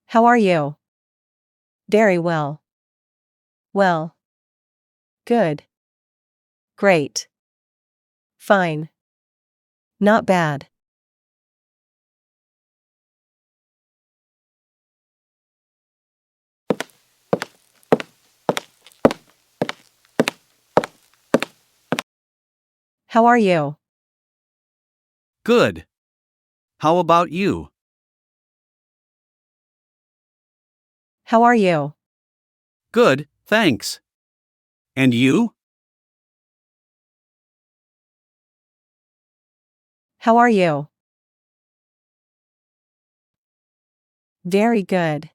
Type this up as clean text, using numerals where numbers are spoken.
How are you? Very well. Well. Good. Great. Fine. Not bad. How are you? Good. How about you? How are you? Good, thanks. And you? How are you? Very good.